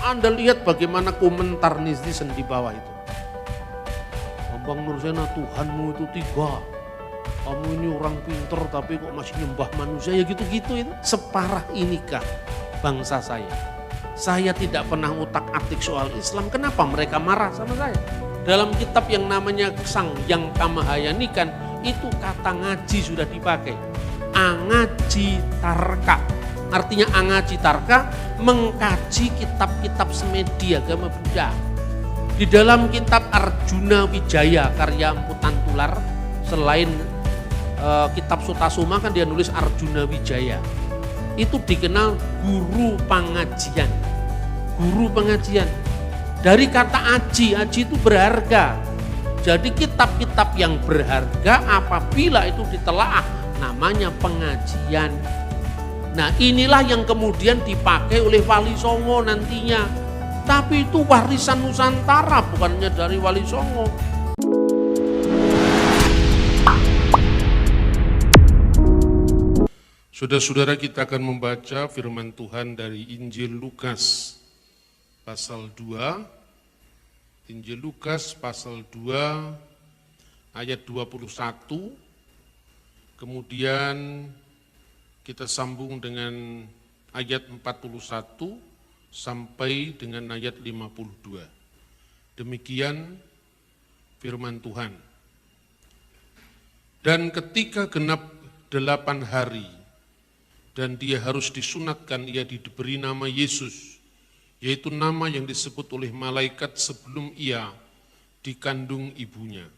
Anda lihat bagaimana komentar netizen di bawah itu. Bambang Nursena, Tuhanmu itu 3. Kamu ini orang pinter tapi kok masih nyembah manusia, ya gitu-gitu itu. Separah inikah bangsa saya? Saya tidak pernah utak-atik soal Islam, kenapa mereka marah sama saya? Dalam kitab yang namanya Sang Yang Kamahayanikan, itu kata ngaji sudah dipakai. Angaji tarka. Artinya angaji tarka, mengkaji kitab-kitab semedi agama Buddha. Di dalam kitab Arjuna Wijaya karya Empu Tantular, selain kitab Sutasoma kan dia nulis Arjuna Wijaya. Itu dikenal guru pengajian. Guru pengajian. Dari kata aji, aji itu berharga. Jadi kitab-kitab yang berharga apabila itu ditelaah namanya pengajian. Nah inilah yang kemudian dipakai oleh Wali Songo nantinya. Tapi itu warisan Nusantara, bukannya dari Wali Songo. Saudara-saudara, kita akan membaca firman Tuhan dari Injil Lukas pasal 2. Injil Lukas pasal 2 ayat 21. Kemudian kita sambung dengan ayat 41 sampai dengan ayat 52. Demikian firman Tuhan. Dan ketika genap 8 hari, dan dia harus disunatkan, ia diberi nama Yesus, yaitu nama yang disebut oleh malaikat sebelum ia dikandung ibunya.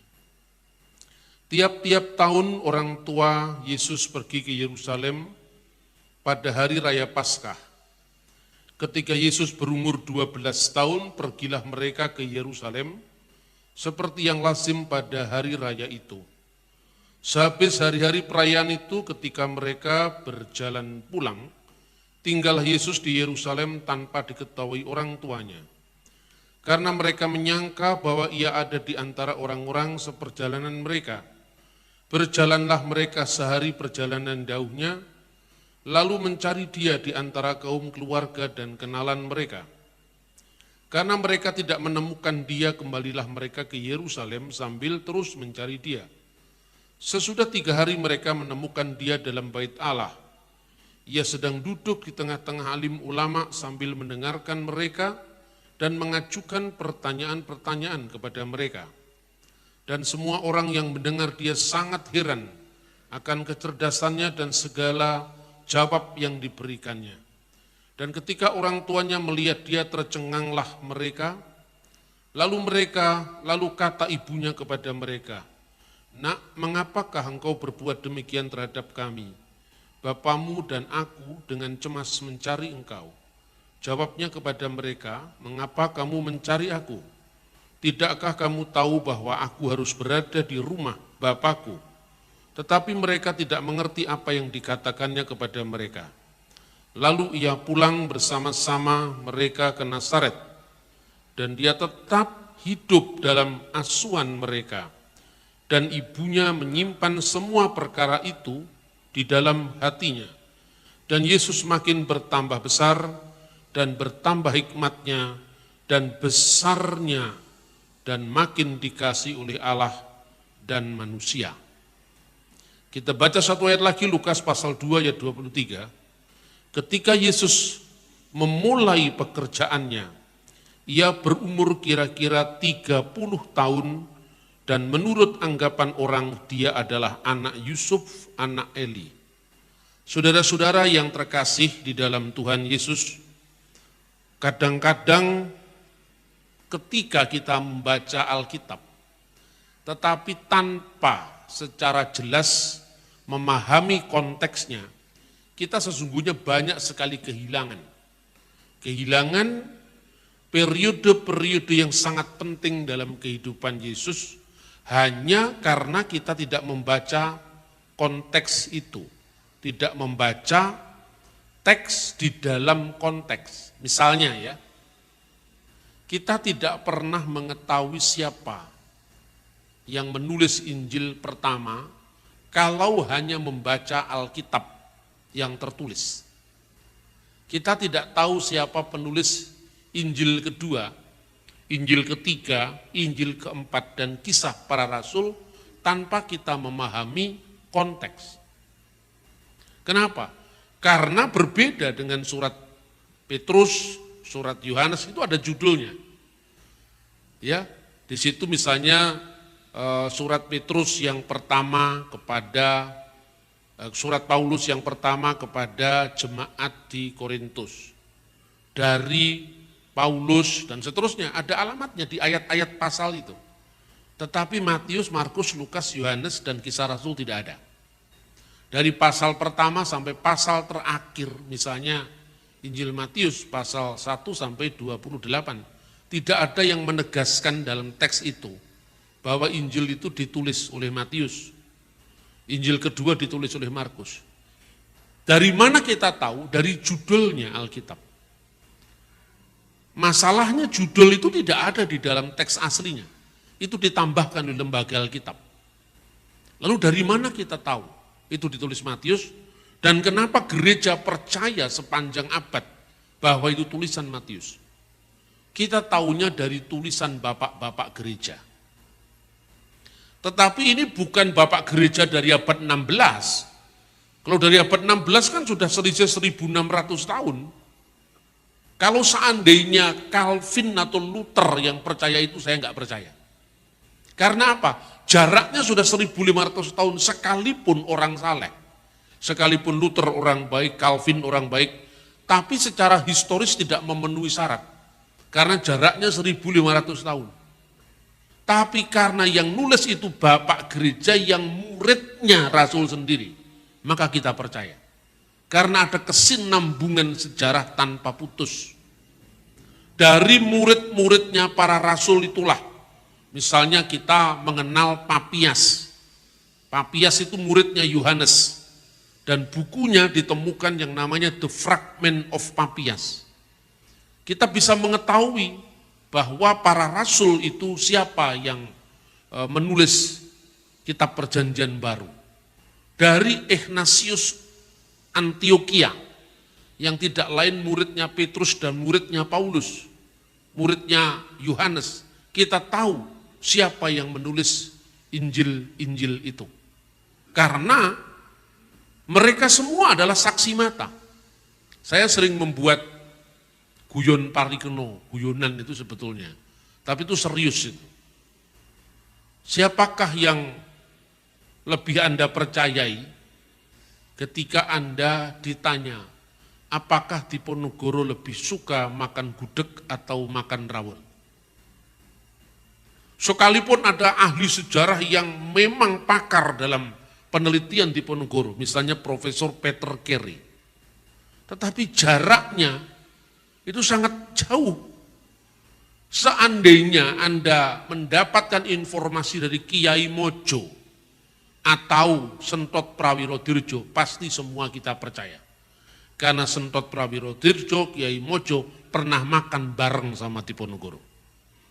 Tiap-tiap tahun orang tua Yesus pergi ke Yerusalem pada hari raya Paskah. Ketika Yesus berumur 12 tahun, pergilah mereka ke Yerusalem seperti yang lazim pada hari raya itu. Sehabis hari-hari perayaan itu, ketika mereka berjalan pulang, tinggallah Yesus di Yerusalem tanpa diketahui orang tuanya. Karena mereka menyangka bahwa ia ada di antara orang-orang seperjalanan mereka. Berjalanlah mereka sehari perjalanan jauhnya, lalu mencari dia di antara kaum keluarga dan kenalan mereka. Karena mereka tidak menemukan dia, kembalilah mereka ke Yerusalem sambil terus mencari dia. Sesudah 3 hari mereka menemukan dia dalam bait Allah. Ia sedang duduk di tengah-tengah alim ulama sambil mendengarkan mereka dan mengajukan pertanyaan-pertanyaan kepada mereka. Dan semua orang yang mendengar dia sangat heran akan kecerdasannya dan segala jawab yang diberikannya. Dan ketika orang tuanya melihat dia, tercenganglah mereka. Lalu kata ibunya kepada mereka, "Nak, mengapakah engkau berbuat demikian terhadap kami? Bapamu dan aku dengan cemas mencari engkau." Jawabnya kepada mereka, "Mengapa kamu mencari aku? Tidakkah kamu tahu bahwa aku harus berada di rumah Bapakku?" Tetapi mereka tidak mengerti apa yang dikatakannya kepada mereka. Lalu ia pulang bersama-sama mereka ke Nazaret, dan dia tetap hidup dalam asuhan mereka. Dan ibunya menyimpan semua perkara itu di dalam hatinya. Dan Yesus makin bertambah besar dan bertambah hikmatnya dan besarnya, dan makin dikasih oleh Allah dan manusia. Kita baca satu ayat lagi, Lukas pasal 2 ayat 23. Ketika Yesus memulai pekerjaannya, ia berumur kira-kira 30 tahun, dan menurut anggapan orang dia adalah anak Yusuf, anak Eli. Saudara-saudara yang terkasih di dalam Tuhan Yesus, kadang-kadang ketika kita membaca Alkitab, tetapi tanpa secara jelas memahami konteksnya, kita sesungguhnya banyak sekali kehilangan. Kehilangan periode-periode yang sangat penting dalam kehidupan Yesus, hanya karena kita tidak membaca konteks itu, tidak membaca teks di dalam konteks. Misalnya ya, kita tidak pernah mengetahui siapa yang menulis Injil pertama kalau hanya membaca Alkitab yang tertulis. Kita tidak tahu siapa penulis Injil kedua, Injil ketiga, Injil keempat, dan kisah para rasul tanpa kita memahami konteks. Kenapa? Karena berbeda dengan surat Petrus, surat Yohanes itu ada judulnya. Ya, di situ misalnya surat Petrus yang pertama kepada surat Paulus yang pertama kepada jemaat di Korintus. Dari Paulus dan seterusnya ada alamatnya di ayat-ayat pasal itu. Tetapi Matius, Markus, Lukas, Yohanes dan Kisah Rasul tidak ada. Dari pasal pertama sampai pasal terakhir, misalnya Injil Matius pasal 1 sampai 28, tidak ada yang menegaskan dalam teks itu bahwa Injil itu ditulis oleh Matius. Injil kedua ditulis oleh Markus. Dari mana kita tahu? Dari judulnya Alkitab. Masalahnya judul itu tidak ada di dalam teks aslinya. Itu ditambahkan oleh lembaga Alkitab. Lalu dari mana kita tahu itu ditulis Matius? Dan kenapa gereja percaya sepanjang abad bahwa itu tulisan Matius? Kita tahunya dari tulisan bapak-bapak gereja. Tetapi ini bukan bapak gereja dari abad 16. Kalau dari abad 16 kan sudah selisih 1600 tahun. Kalau seandainya Calvin atau Luther yang percaya itu, saya nggak percaya. Karena apa? Jaraknya sudah 1500 tahun sekalipun orang saleh. Sekalipun Luther orang baik, Calvin orang baik, tapi secara historis tidak memenuhi syarat. Karena jaraknya 1500 tahun. Tapi karena yang nulis itu bapak gereja yang muridnya Rasul sendiri, maka kita percaya. Karena ada kesinambungan sejarah tanpa putus. Dari murid-muridnya para rasul itulah, misalnya kita mengenal Papias. Papias itu muridnya Yohanes. Dan bukunya ditemukan yang namanya The Fragment of Papias. Kita bisa mengetahui bahwa para rasul itu siapa yang menulis kitab perjanjian baru. Dari Ignatius Antioquia, yang tidak lain muridnya Petrus dan muridnya Paulus, muridnya Yohanes, kita tahu siapa yang menulis Injil-Injil itu. Karena mereka semua adalah saksi mata. Saya sering membuat guyon parikeno, guyonan itu sebetulnya. Tapi itu serius itu. Siapakah yang lebih Anda percayai ketika Anda ditanya, apakah Diponegoro lebih suka makan gudeg atau makan rawon? Sekalipun ada ahli sejarah yang memang pakar dalam penelitian Diponegoro, misalnya Profesor Peter Carey. Tetapi jaraknya itu sangat jauh. Seandainya Anda mendapatkan informasi dari Kiai Mojo atau Sentot Prawirodirjo, pasti semua kita percaya. Karena Sentot Prawirodirjo, Kiai Mojo pernah makan bareng sama Diponegoro.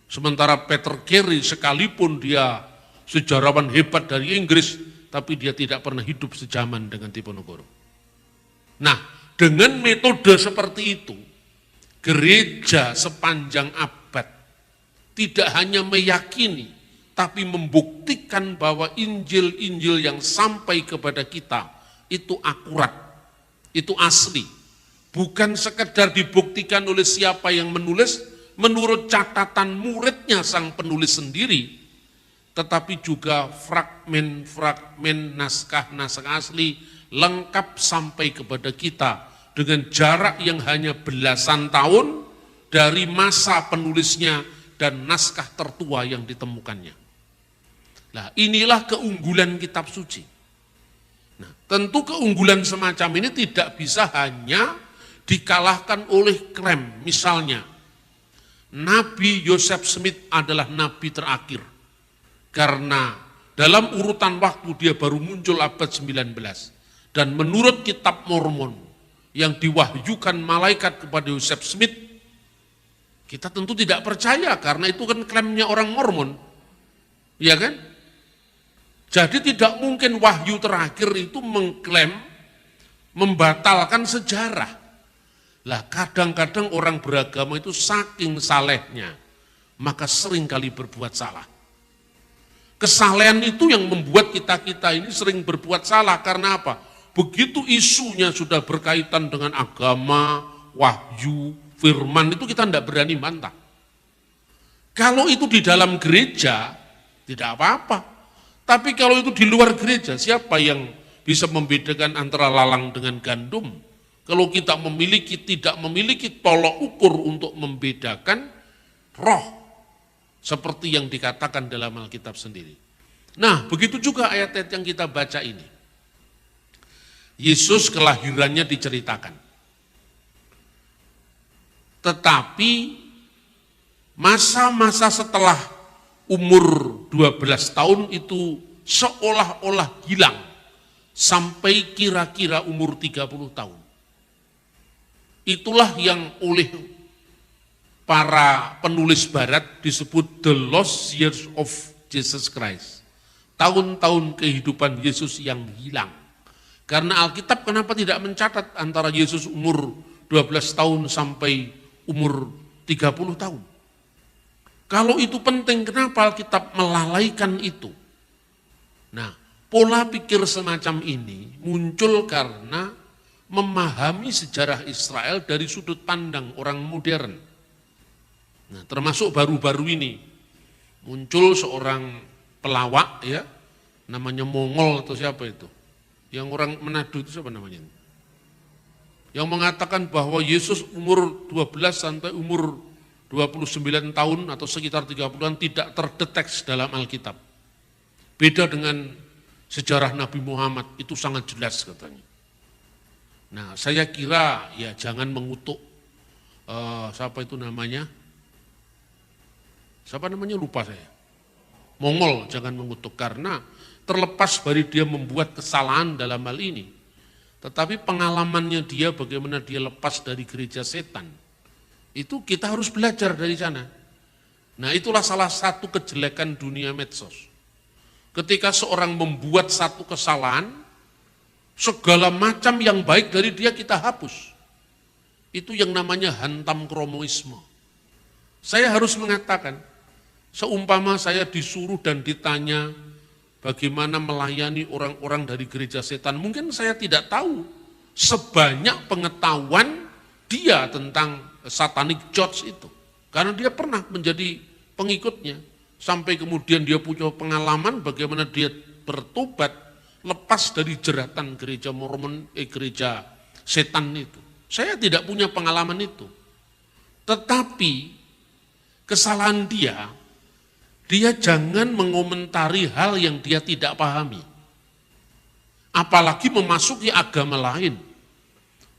Sementara Peter Carey sekalipun dia sejarawan hebat dari Inggris, tapi dia tidak pernah hidup sejaman dengan Diponegoro. Nah, dengan metode seperti itu, gereja sepanjang abad tidak hanya meyakini, tapi membuktikan bahwa Injil-Injil yang sampai kepada kita itu akurat, itu asli. Bukan sekedar dibuktikan oleh siapa yang menulis, menurut catatan muridnya sang penulis sendiri, tetapi juga fragmen-fragmen naskah-naskah asli lengkap sampai kepada kita dengan jarak yang hanya belasan tahun dari masa penulisnya dan naskah tertua yang ditemukannya. Nah, inilah keunggulan kitab suci. Nah, tentu keunggulan semacam ini tidak bisa hanya dikalahkan oleh klaim. Misalnya, Nabi Joseph Smith adalah nabi terakhir. Karena dalam urutan waktu dia baru muncul abad 19. Dan menurut kitab Mormon, yang diwahyukan malaikat kepada Joseph Smith, kita tentu tidak percaya karena itu kan klaimnya orang Mormon. Ya kan? Jadi tidak mungkin wahyu terakhir itu mengklaim membatalkan sejarah. Lah kadang-kadang orang beragama itu saking salehnya, maka sering kali berbuat salah. Kesalehan itu yang membuat kita-kita ini sering berbuat salah. Karena apa? Begitu isunya sudah berkaitan dengan agama, wahyu, firman, itu kita tidak berani bantah. Kalau itu di dalam gereja, tidak apa-apa. Tapi kalau itu di luar gereja, siapa yang bisa membedakan antara lalang dengan gandum? Kalau kita tidak memiliki tolok ukur untuk membedakan roh, seperti yang dikatakan dalam Alkitab sendiri. Nah, begitu juga ayat-ayat yang kita baca ini. Yesus kelahirannya diceritakan. Tetapi masa-masa setelah umur 12 tahun itu seolah-olah hilang sampai kira-kira umur 30 tahun. Itulah yang oleh para penulis barat disebut the lost years of Jesus Christ. Tahun-tahun kehidupan Yesus yang hilang. Karena Alkitab kenapa tidak mencatat antara Yesus umur 12 tahun sampai umur 30 tahun? Kalau itu penting, kenapa Alkitab melalaikan itu? Nah, pola pikir semacam ini muncul karena memahami sejarah Israel dari sudut pandang orang modern. Nah, termasuk baru-baru ini muncul seorang pelawak ya, namanya Mongol atau siapa itu? Yang orang Manado itu siapa namanya? Yang mengatakan bahwa Yesus umur 12 sampai umur 29 tahun atau sekitar 30-an tidak terdeteksi dalam Alkitab. Beda dengan sejarah Nabi Muhammad, itu sangat jelas katanya. Nah, saya kira ya jangan mengutuk siapa itu namanya? Siapa namanya lupa saya. Mongol jangan mengutuk karena terlepas dari dia membuat kesalahan dalam hal ini, tetapi pengalamannya dia bagaimana dia lepas dari gereja setan, itu kita harus belajar dari sana. Nah, itulah salah satu kejelekan dunia medsos. Ketika seorang membuat satu kesalahan, segala macam yang baik dari dia kita hapus. Itu yang namanya hantam kromoisme. Saya harus mengatakan, seumpama saya disuruh dan ditanya, bagaimana melayani orang-orang dari gereja setan, mungkin saya tidak tahu sebanyak pengetahuan dia tentang satanic church itu. Karena dia pernah menjadi pengikutnya, sampai kemudian dia punya pengalaman bagaimana dia bertobat, lepas dari jeratan gereja Mormon, gereja setan itu. Saya tidak punya pengalaman itu. Tetapi kesalahan dia jangan mengomentari hal yang dia tidak pahami. Apalagi memasuki agama lain.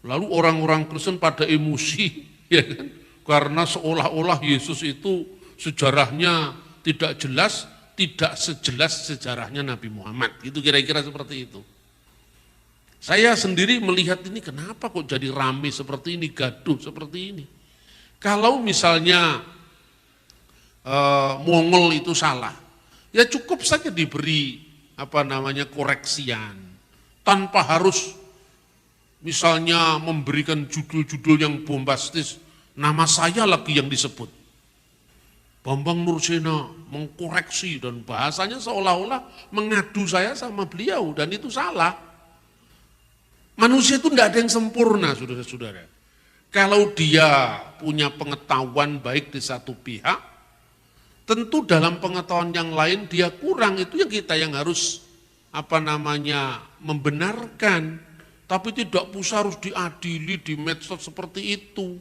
Lalu orang-orang Kristen pada emosi, ya kan? Karena seolah-olah Yesus itu sejarahnya tidak jelas, tidak sejelas sejarahnya Nabi Muhammad. Itu kira-kira seperti itu. Saya sendiri melihat ini kenapa kok jadi rame seperti ini, gaduh seperti ini. Kalau misalnya Mongol itu salah, ya cukup saja diberi koreksian, tanpa harus misalnya memberikan judul-judul yang bombastis, nama saya lagi yang disebut. Bambang Nursena mengkoreksi dan bahasanya seolah-olah mengadu saya sama beliau, dan itu salah. Manusia itu tidak ada yang sempurna, saudara-saudara. Kalau dia punya pengetahuan baik di satu pihak, tentu dalam pengetahuan yang lain dia kurang, itu yang kita yang harus membenarkan. Tapi tidak usah harus diadili di medsos seperti itu.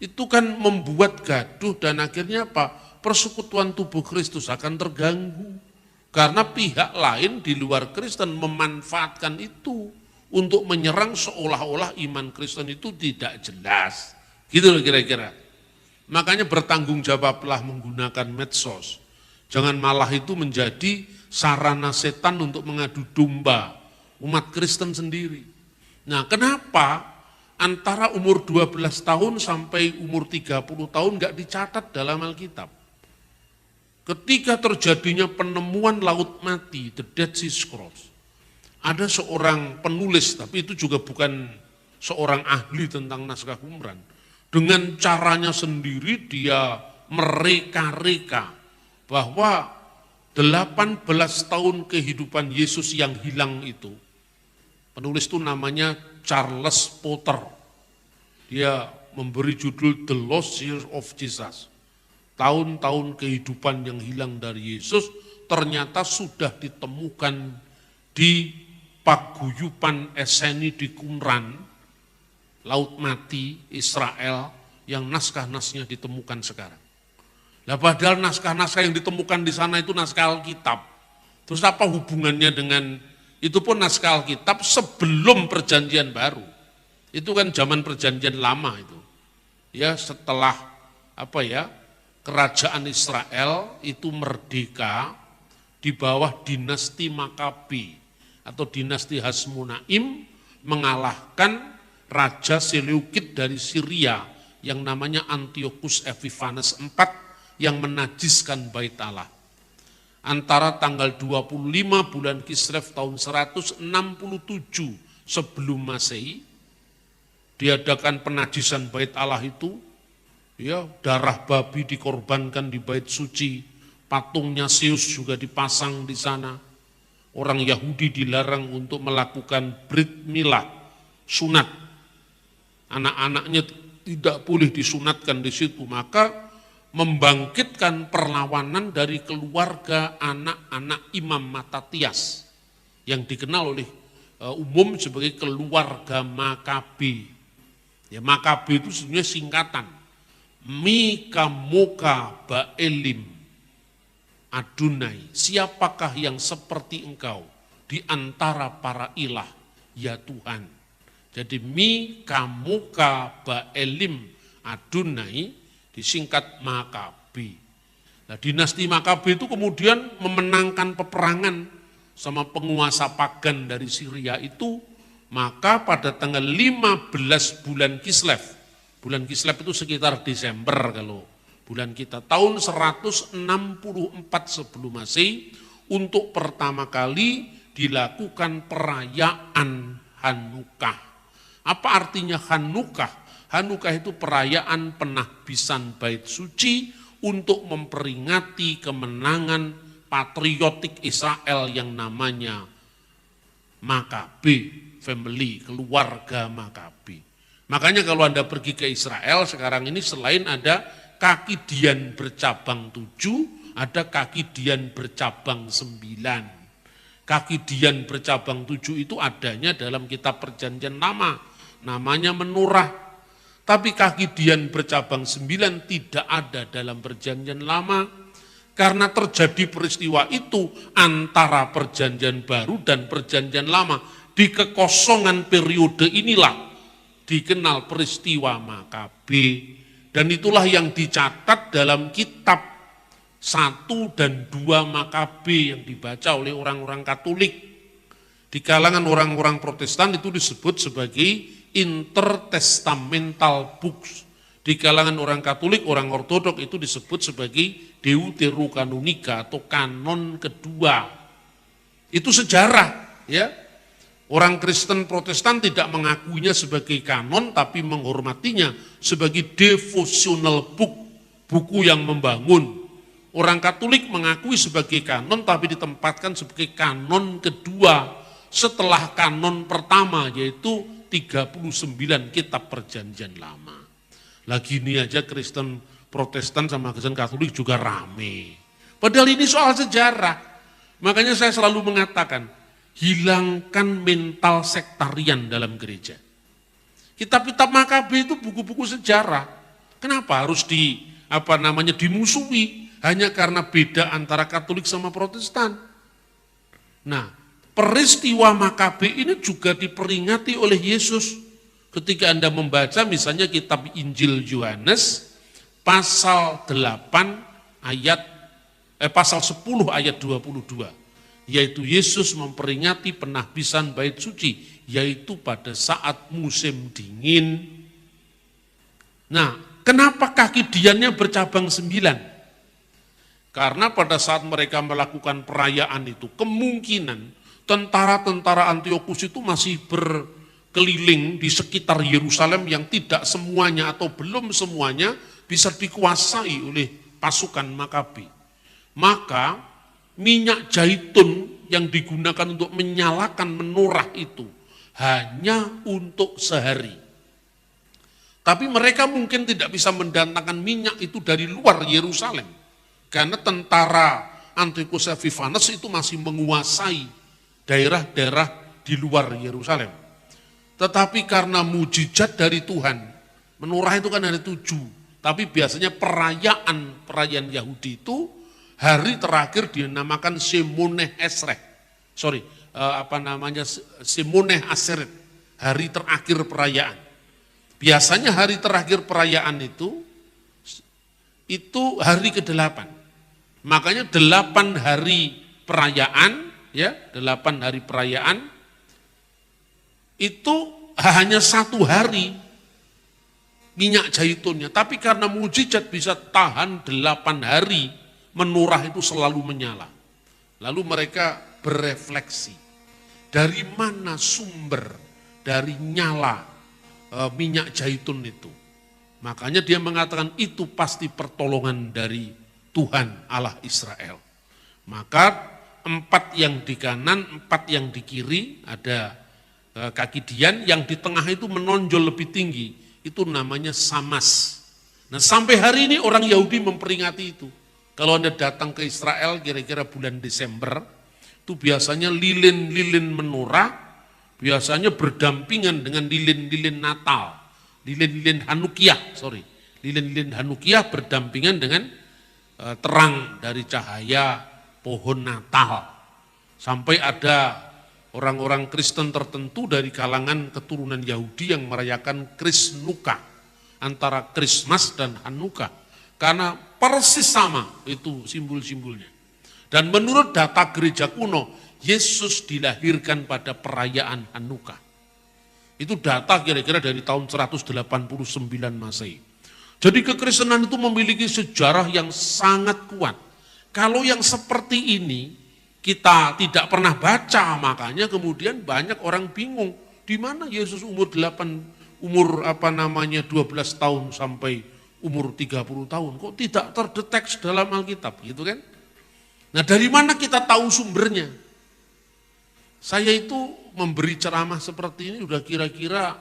Itu kan membuat gaduh dan akhirnya persekutuan tubuh Kristus akan terganggu. Karena pihak lain di luar Kristen memanfaatkan itu untuk menyerang seolah-olah iman Kristen itu tidak jelas. Gitu loh kira-kira. Makanya bertanggung jawablah menggunakan medsos. Jangan malah itu menjadi sarana setan untuk mengadu domba umat Kristen sendiri. Nah, kenapa antara umur 12 tahun sampai umur 30 tahun enggak dicatat dalam Alkitab? Ketika terjadinya penemuan laut mati, the Dead Sea Scrolls, ada seorang penulis, tapi itu juga bukan seorang ahli tentang naskah Qumran. Dengan caranya sendiri dia mereka-reka bahwa 18 tahun kehidupan Yesus yang hilang itu, penulis itu namanya Charles Potter. Dia memberi judul The Lost Years of Jesus. Tahun-tahun kehidupan yang hilang dari Yesus ternyata sudah ditemukan di paguyuban Esseni di Qumran, Laut Mati, Israel, yang naskah-naskahnya ditemukan sekarang. Nah, padahal naskah-naskah yang ditemukan di sana itu naskah Alkitab. Terus apa hubungannya dengan itu? Pun naskah Alkitab sebelum Perjanjian Baru. Itu kan zaman Perjanjian Lama itu. Ya, setelah kerajaan Israel itu merdeka di bawah dinasti Makabi atau dinasti Hasmonaim mengalahkan Raja Seleukid dari Syria yang namanya Antiochus Epiphanes IV yang menajiskan Bait Allah. Antara tanggal 25 bulan Kislev tahun 167 sebelum Masehi diadakan penajisan Bait Allah itu, ya, darah babi dikorbankan di Bait Suci, patungnya Zeus juga dipasang di sana. Orang Yahudi dilarang untuk melakukan brit milah, sunat. Anak-anaknya tidak boleh disunatkan di situ, maka membangkitkan perlawanan dari keluarga anak-anak Imam Matatias yang dikenal oleh umum sebagai keluarga Makabe. Ya, Makabe itu sebenarnya singkatan Mika Moka Baelim Adonai, siapakah yang seperti engkau di antara para ilah, ya Tuhan. Jadi Mika Moka Baelim Adonai disingkat Makabe. Nah, dinasti Makabe itu kemudian memenangkan peperangan sama penguasa pagan dari Syria itu, maka pada tanggal 15 bulan Kislev itu sekitar Desember kalau bulan kita, tahun 164 sebelum Masehi, untuk pertama kali dilakukan perayaan Hanukkah. Apa artinya Hanukkah? Hanukkah itu perayaan penahbisan Bait Suci untuk memperingati kemenangan patriotik Israel yang namanya Makabe family, keluarga Makabe. Makanya kalau Anda pergi ke Israel sekarang ini, selain ada kaki Dian bercabang 7, ada kaki Dian bercabang 9. Kaki Dian bercabang 7 itu adanya dalam kitab Perjanjian Lama, namanya menorah. Tapi kaki Dian bercabang 9 tidak ada dalam Perjanjian Lama, karena terjadi peristiwa itu antara Perjanjian Baru dan Perjanjian Lama. Di kekosongan periode inilah dikenal peristiwa Makabe, dan itulah yang dicatat dalam kitab 1 dan 2 Makabe yang dibaca oleh orang-orang Katolik. Di kalangan orang-orang Protestan itu disebut sebagai intertestamental books. Di kalangan orang Katolik, orang Ortodok itu disebut sebagai Deuterokanonika atau kanon kedua. Itu sejarah, ya. Orang Kristen Protestan tidak mengakuinya sebagai kanon, tapi menghormatinya sebagai devotional book, buku yang membangun. Orang Katolik mengakui sebagai kanon, tapi ditempatkan sebagai kanon kedua setelah kanon pertama, yaitu 39 kitab Perjanjian Lama. Lagi ini aja Kristen Protestan sama Kristen Katolik juga rame. Padahal ini soal sejarah. Makanya saya selalu mengatakan, hilangkan mental sektarian dalam gereja. Kitab-kitab Makabe itu buku-buku sejarah. Kenapa harus dimusuhi hanya karena beda antara Katolik sama Protestan? Nah, peristiwa Makabe ini juga diperingati oleh Yesus. Ketika Anda membaca misalnya kitab Injil Yohanes pasal 10 ayat 22, yaitu Yesus memperingati penahbisan Bait Suci, yaitu pada saat musim dingin. Nah, kenapa kaki Diannya bercabang 9? Karena pada saat mereka melakukan perayaan itu, kemungkinan tentara-tentara Antiochus itu masih keliling di sekitar Yerusalem yang tidak semuanya atau belum semuanya bisa dikuasai oleh pasukan Makabi. Maka minyak zaitun yang digunakan untuk menyalakan menorah itu hanya untuk sehari. Tapi mereka mungkin tidak bisa mendatangkan minyak itu dari luar Yerusalem. Karena tentara Antiochus Epiphanes itu masih menguasai daerah-daerah di luar Yerusalem. Tetapi karena mujizat dari Tuhan, menorah itu kan ada 7. Tapi biasanya perayaan Yahudi itu hari terakhir dinamakan Shemoneh Esreh. Shemoneh Aseret, hari terakhir perayaan. Biasanya hari terakhir perayaan itu hari ke-8. Makanya 8 hari perayaan, ya, 8 hari perayaan itu hanya 1 hari minyak zaitunnya. Tapi karena mujizat bisa tahan 8 hari, menorah itu selalu menyala. Lalu mereka berefleksi, dari mana sumber dari nyala minyak zaitun itu. Makanya dia mengatakan itu pasti pertolongan dari Tuhan Allah Israel. Maka 4 yang di kanan, 4 yang di kiri, ada kaki dian, yang di tengah itu menonjol lebih tinggi, itu namanya samas. Nah sampai hari ini orang Yahudi memperingati itu. Kalau Anda datang ke Israel kira-kira bulan Desember, itu biasanya lilin-lilin menorah, biasanya berdampingan dengan lilin-lilin Natal, lilin-lilin Hanukiah berdampingan dengan terang dari cahaya pohon Natal. Sampai ada orang-orang Kristen tertentu dari kalangan keturunan Yahudi yang merayakan Krisnuka, antara Christmas dan Hanukkah, karena persis sama itu simbol-simbolnya. Dan menurut data gereja kuno, Yesus dilahirkan pada perayaan Hanukkah. Itu data kira-kira dari tahun 189 Masehi. Jadi kekristenan itu memiliki sejarah yang sangat kuat. Kalau yang seperti ini kita tidak pernah baca, makanya kemudian banyak orang bingung, di mana Yesus umur 12 tahun sampai umur 30 tahun, kok tidak terdeteksi dalam Alkitab, gitu kan? Nah, dari mana kita tahu sumbernya? Saya itu memberi ceramah seperti ini udah kira-kira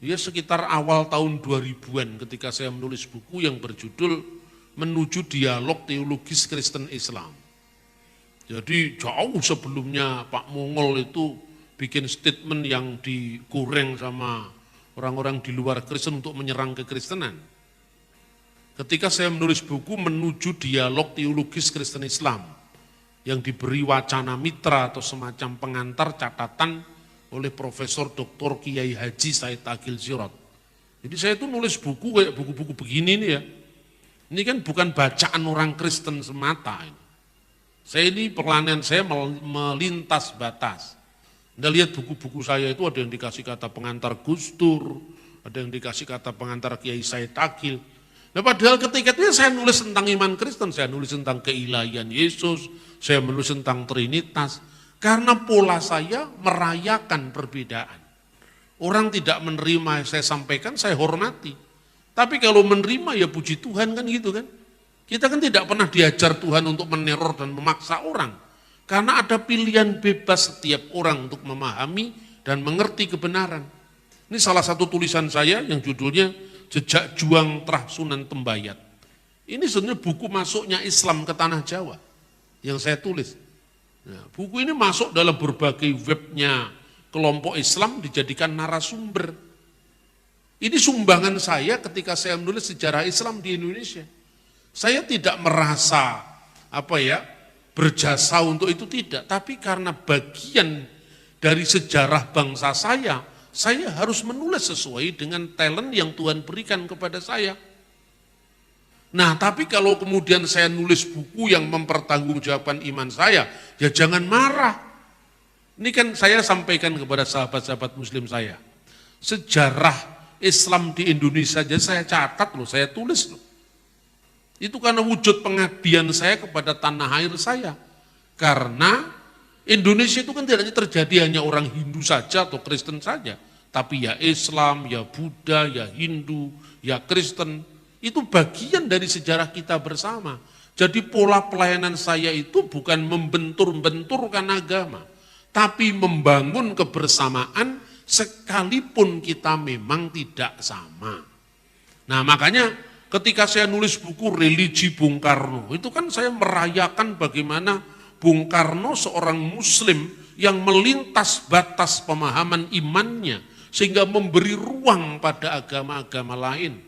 ya sekitar awal tahun 2000-an ketika saya menulis buku yang berjudul Menuju Dialog Teologis Kristen Islam. Jadi jauh sebelumnya Pak Mongol itu bikin statement yang digoreng sama orang-orang di luar Kristen untuk menyerang kekristenan. Ketika saya menulis buku Menuju Dialog Teologis Kristen Islam, yang diberi wacana mitra atau semacam pengantar catatan oleh Profesor Dr. Kiai Haji Said Agil Sirot. Jadi saya itu nulis buku kayak buku-buku begini nih ya. Ini kan bukan bacaan orang Kristen semata. Saya ini perlanian saya melintas batas. Anda lihat buku-buku saya itu ada yang dikasih kata pengantar Gus Dur, ada yang dikasih kata pengantar Kiai Said Agil. Nah padahal ketika itu saya nulis tentang iman Kristen, saya nulis tentang keilahian Yesus, saya menulis tentang Trinitas. Karena pola saya merayakan perbedaan. Orang tidak menerima yang saya sampaikan, saya hormati. Tapi kalau menerima ya puji Tuhan kan gitu kan. Kita kan tidak pernah diajar Tuhan untuk meneror dan memaksa orang. Karena ada pilihan bebas setiap orang untuk memahami dan mengerti kebenaran. Ini salah satu tulisan saya yang judulnya Jejak Juang Trah Sunan Tembayat. Ini sebenarnya buku masuknya Islam ke Tanah Jawa yang saya tulis. Nah, buku ini masuk dalam berbagai webnya kelompok Islam dijadikan narasumber. Ini sumbangan saya ketika saya menulis sejarah Islam di Indonesia. Saya tidak merasa berjasa untuk itu, tidak. Tapi karena bagian dari sejarah bangsa saya harus menulis sesuai dengan talent yang Tuhan berikan kepada saya. Nah, tapi kalau kemudian saya nulis buku yang mempertanggungjawabkan iman saya, ya jangan marah. Ini kan saya sampaikan kepada sahabat-sahabat muslim saya. Sejarah Islam di Indonesia aja saya catat loh, saya tulis loh. Itu karena wujud pengabdian saya kepada tanah air saya. Karena Indonesia itu kan tidak terjadi hanya orang Hindu saja atau Kristen saja. Tapi ya Islam, ya Buddha, ya Hindu, ya Kristen, itu bagian dari sejarah kita bersama. Jadi pola pelayanan saya itu bukan membentur-benturkan agama, tapi membangun kebersamaan sekalipun kita memang tidak sama. Nah makanya ketika saya nulis buku Religi Bung Karno, itu kan saya merayakan bagaimana Bung Karno seorang muslim yang melintas batas pemahaman imannya sehingga memberi ruang pada agama-agama lain.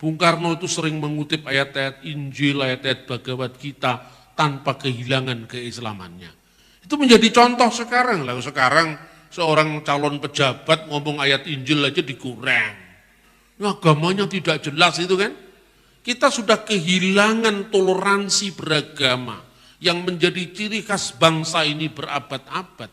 Bung Karno itu sering mengutip ayat-ayat Injil, ayat-ayat Bhagavad Gita tanpa kehilangan keislamannya. Itu menjadi contoh sekarang. Lalu sekarang seorang calon pejabat ngomong ayat Injil aja dikurang. Agamanya tidak jelas itu kan. Kita sudah kehilangan toleransi beragama yang menjadi ciri khas bangsa ini berabad-abad.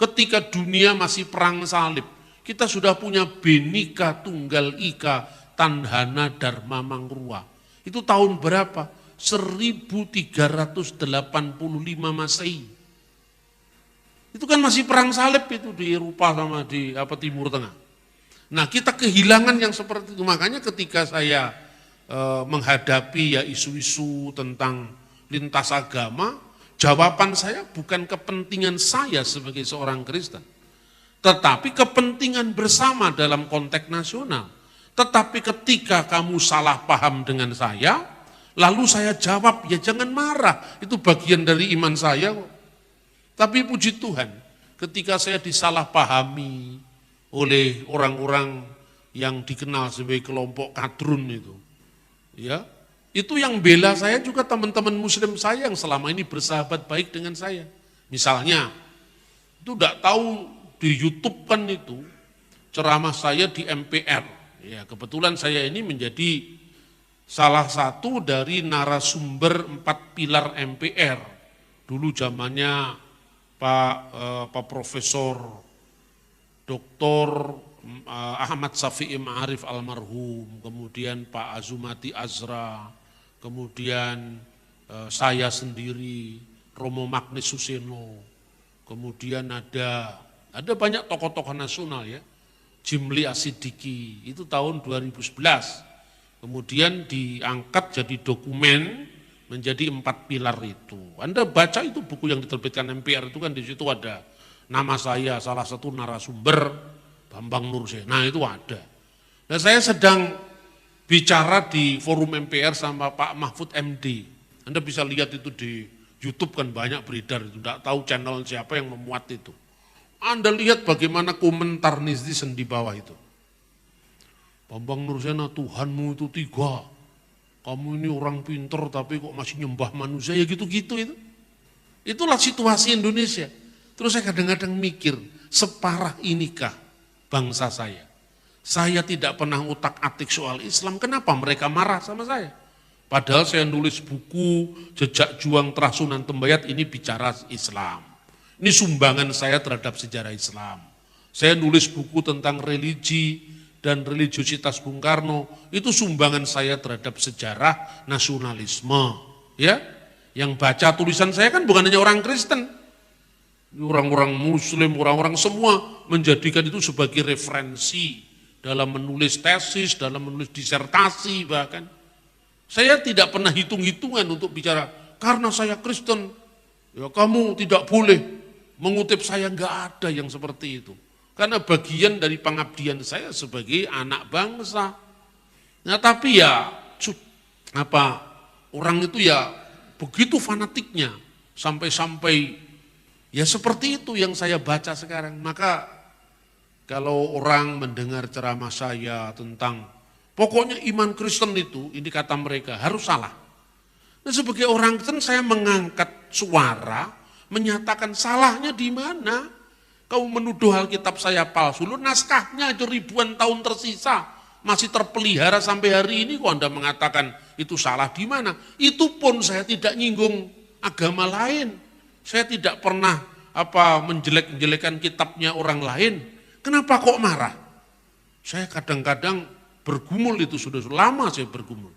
Ketika dunia masih perang salib, kita sudah punya Bhinneka Tunggal Ika Tandhana Dharma Mangrua. Itu tahun berapa? 1385 Masehi. Itu kan masih perang salib itu di Eropa sama di Timur Tengah. Nah kita kehilangan yang seperti itu. Makanya ketika saya menghadapi ya isu-isu tentang lintas agama, jawaban saya bukan kepentingan saya sebagai seorang Kristen, tetapi kepentingan bersama dalam konteks nasional. Tetapi ketika kamu salah paham dengan saya, lalu saya jawab, ya jangan marah, itu bagian dari iman saya kok. Tapi puji Tuhan, ketika saya disalahpahami oleh orang-orang yang dikenal sebagai kelompok kadrun itu, ya, itu yang bela saya juga teman-teman muslim saya yang selama ini bersahabat baik dengan saya. Misalnya, itu tidak tahu di YouTube kan itu ceramah saya di MPR. Ya, kebetulan saya ini menjadi salah satu dari narasumber 4 pilar MPR. Dulu zamannya Pak Profesor Dr. Ahmad Syafi'i Ma'arif almarhum, kemudian Pak Azumati Azra, kemudian saya sendiri, Romo Magnes Suseno, kemudian ada banyak tokoh-tokoh nasional ya, Jimli Asidiki, itu tahun 2011, kemudian diangkat jadi dokumen menjadi 4 pilar itu. Anda baca itu buku yang diterbitkan MPR itu kan di situ ada nama saya, salah satu narasumber Bambang Nursena. Nah itu ada. Nah saya sedang bicara di forum MPR sama Pak Mahfud MD. Anda bisa lihat itu di YouTube kan banyak beredar itu. Tidak tahu channel siapa yang memuat itu. Anda lihat bagaimana komentar netizen di bawah itu. Bambang Nursena, Tuhanmu itu 3. Kamu ini orang pinter tapi kok masih nyembah manusia, ya gitu-gitu itu. Itulah situasi Indonesia. Terus saya kadang-kadang mikir, separah inikah bangsa saya? Saya tidak pernah utak-atik soal Islam, kenapa mereka marah sama saya? Padahal saya nulis buku Jejak Juang Terah Sunan Tembayat ini bicara Islam. Ini sumbangan saya terhadap sejarah Islam. Saya nulis buku tentang religi dan religiositas Bung Karno, itu sumbangan saya terhadap sejarah nasionalisme. Ya, yang baca tulisan saya kan bukan hanya orang Kristen, orang-orang Muslim, orang-orang semua menjadikan itu sebagai referensi dalam menulis tesis, dalam menulis disertasi bahkan. Saya tidak pernah hitung-hitungan untuk bicara, karena saya Kristen, ya kamu tidak boleh mengutip saya, enggak ada yang seperti itu. Karena bagian dari pengabdian saya sebagai anak bangsa. Nah tapi ya, orang itu ya begitu fanatiknya, sampai-sampai ya seperti itu yang saya baca sekarang. Maka kalau orang mendengar ceramah saya tentang pokoknya iman Kristen itu, ini kata mereka harus salah. Nah sebagai orang Kristen saya mengangkat suara, menyatakan salahnya di mana? Kamu menuduh Alkitab saya palsu, lu naskahnya aja ribuan tahun tersisa, masih terpelihara sampai hari ini kok Anda mengatakan itu salah di mana? Itu pun saya tidak nyinggung agama lain. Saya tidak pernah menjelek-jelekan kitabnya orang lain. Kenapa kok marah? Saya kadang-kadang bergumul itu sudah lama saya bergumul.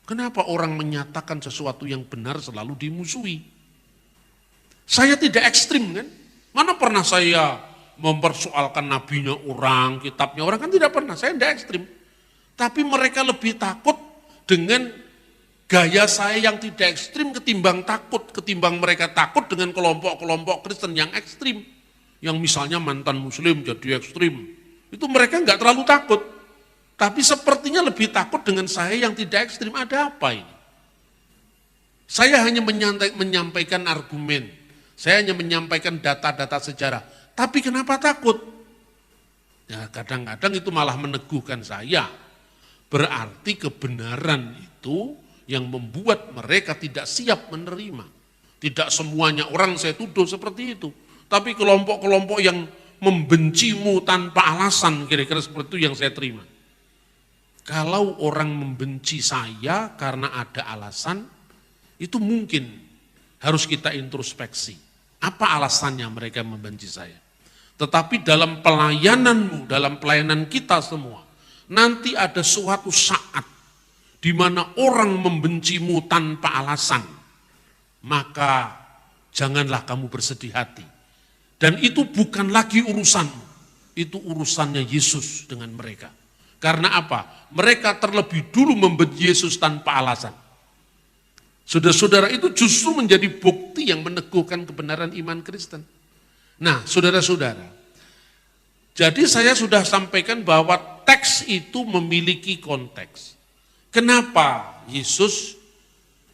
Kenapa orang menyatakan sesuatu yang benar selalu dimusuhi? Saya tidak ekstrim kan? Mana pernah saya mempersoalkan nabinya orang, kitabnya orang, kan tidak pernah, saya tidak ekstrim. Tapi mereka lebih takut dengan gaya saya yang tidak ekstrim ketimbang mereka takut dengan kelompok-kelompok Kristen yang ekstrim. Yang misalnya mantan muslim jadi ekstrim. Itu mereka nggak terlalu takut. Tapi sepertinya lebih takut dengan saya yang tidak ekstrim. Ada apa ini? Saya hanya menyampaikan argumen. Saya hanya menyampaikan data-data sejarah. Tapi kenapa takut? Ya kadang-kadang itu malah meneguhkan saya. Berarti kebenaran itu yang membuat mereka tidak siap menerima. Tidak semuanya orang saya tuduh seperti itu. Tapi kelompok-kelompok yang membencimu tanpa alasan, kira-kira seperti itu yang saya terima. Kalau orang membenci saya karena ada alasan, itu mungkin harus kita introspeksi. Apa alasannya mereka membenci saya? Tetapi dalam pelayananmu, dalam pelayanan kita semua, nanti ada suatu saat di mana orang membencimu tanpa alasan, maka janganlah kamu bersedih hati. Dan itu bukan lagi urusanmu, itu urusannya Yesus dengan mereka. Karena apa? Mereka terlebih dulu membenci Yesus tanpa alasan. Saudara-saudara, itu justru menjadi bukti yang meneguhkan kebenaran iman Kristen. Nah, saudara-saudara, jadi saya sudah sampaikan bahwa teks itu memiliki konteks. Kenapa Yesus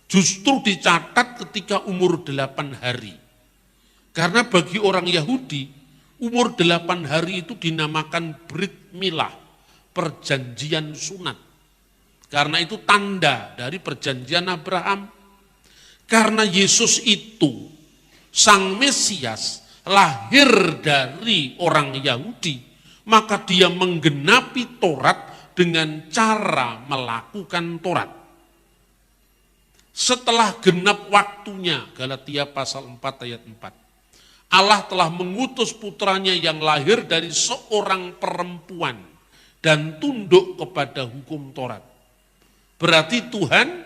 justru dicatat ketika umur 8 hari? Karena bagi orang Yahudi, umur 8 hari itu dinamakan Brit Milah, perjanjian sunat. Karena itu tanda dari perjanjian Abraham. Karena Yesus itu, Sang Mesias, lahir dari orang Yahudi, maka dia menggenapi Taurat dengan cara melakukan Taurat. Setelah genap waktunya, Galatia pasal 4 ayat 4, Allah telah mengutus putranya yang lahir dari seorang perempuan dan tunduk kepada hukum Taurat. Berarti Tuhan,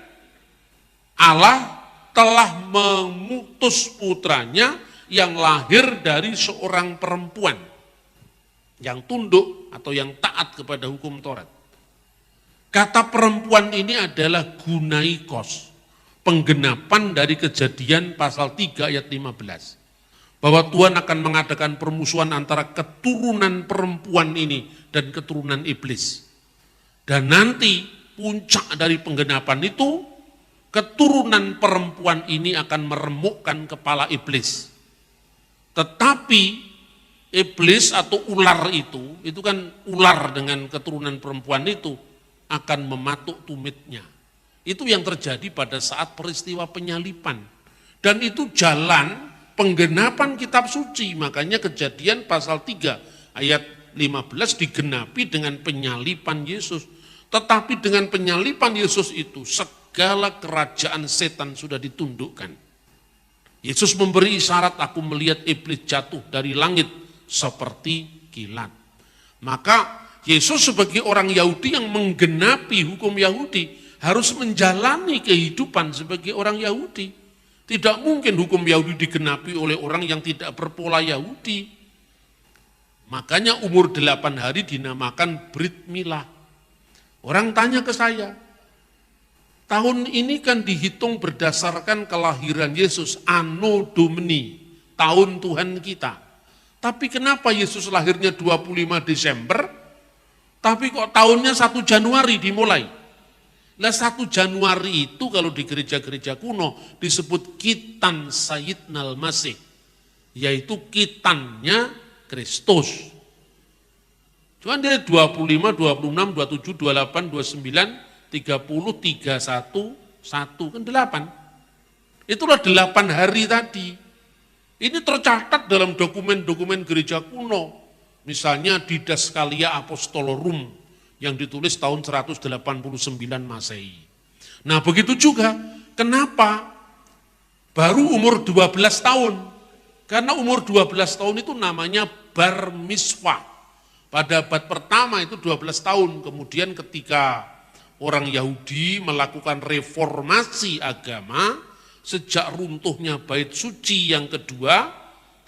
Allah telah mengutus putranya yang lahir dari seorang perempuan yang tunduk atau yang taat kepada hukum Taurat. Kata perempuan ini adalah gunaikos, penggenapan dari Kejadian pasal 3 ayat 15. Bahwa Tuhan akan mengadakan permusuhan antara keturunan perempuan ini dan keturunan iblis. Dan nanti puncak dari penggenapan itu, keturunan perempuan ini akan meremukkan kepala iblis. Tetapi iblis atau ular itu kan ular dengan keturunan perempuan itu akan mematuk tumitnya. Itu yang terjadi pada saat peristiwa penyalipan. Dan itu jalan penggenapan kitab suci, makanya Kejadian pasal 3 ayat 15 digenapi dengan penyalipan Yesus. Tetapi dengan penyalipan Yesus itu segala kerajaan setan sudah ditundukkan. Yesus memberi isyarat, aku melihat iblis jatuh dari langit seperti kilat. Maka Yesus sebagai orang Yahudi yang menggenapi hukum Yahudi harus menjalani kehidupan sebagai orang Yahudi. Tidak mungkin hukum Yahudi digenapi oleh orang yang tidak berpola Yahudi. Makanya umur 8 hari dinamakan Brit Milah. Orang tanya ke saya, tahun ini kan dihitung berdasarkan kelahiran Yesus, Anno Domini, tahun Tuhan kita. Tapi kenapa Yesus lahirnya 25 Desember, tapi kok tahunnya 1 Januari dimulai? Nah 1 Januari itu kalau di gereja-gereja kuno disebut Kitan Sayyidnal Masih, yaitu kitannya Kristus. Cuman dia 25, 26, 27, 28, 29, 30, 31, 1, kan 8. Itulah 8 hari tadi. Ini tercatat dalam dokumen-dokumen gereja kuno. Misalnya di Daskalia Apostolorum yang ditulis tahun 189 Masehi. Nah begitu juga, kenapa baru umur 12 tahun? Karena umur 12 tahun itu namanya bar mitzvah. Pada abad pertama itu 12 tahun, kemudian ketika orang Yahudi melakukan reformasi agama, sejak runtuhnya bait suci yang kedua,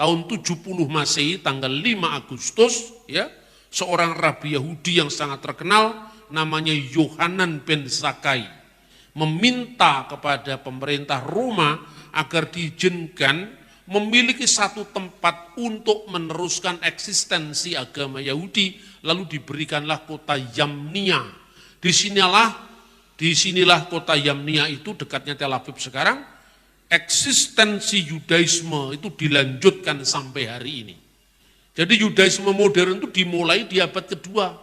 tahun 70 Masehi, tanggal 5 Agustus, ya, seorang rabi Yahudi yang sangat terkenal, namanya Yohanan ben Zakkai, meminta kepada pemerintah Roma agar diizinkan memiliki satu tempat untuk meneruskan eksistensi agama Yahudi, lalu diberikanlah kota Yamnia. Disinilah kota Yamnia itu, dekatnya Tel Aviv sekarang, eksistensi Yudaisme itu dilanjutkan sampai hari ini. Jadi Yudaisme modern itu dimulai di abad kedua.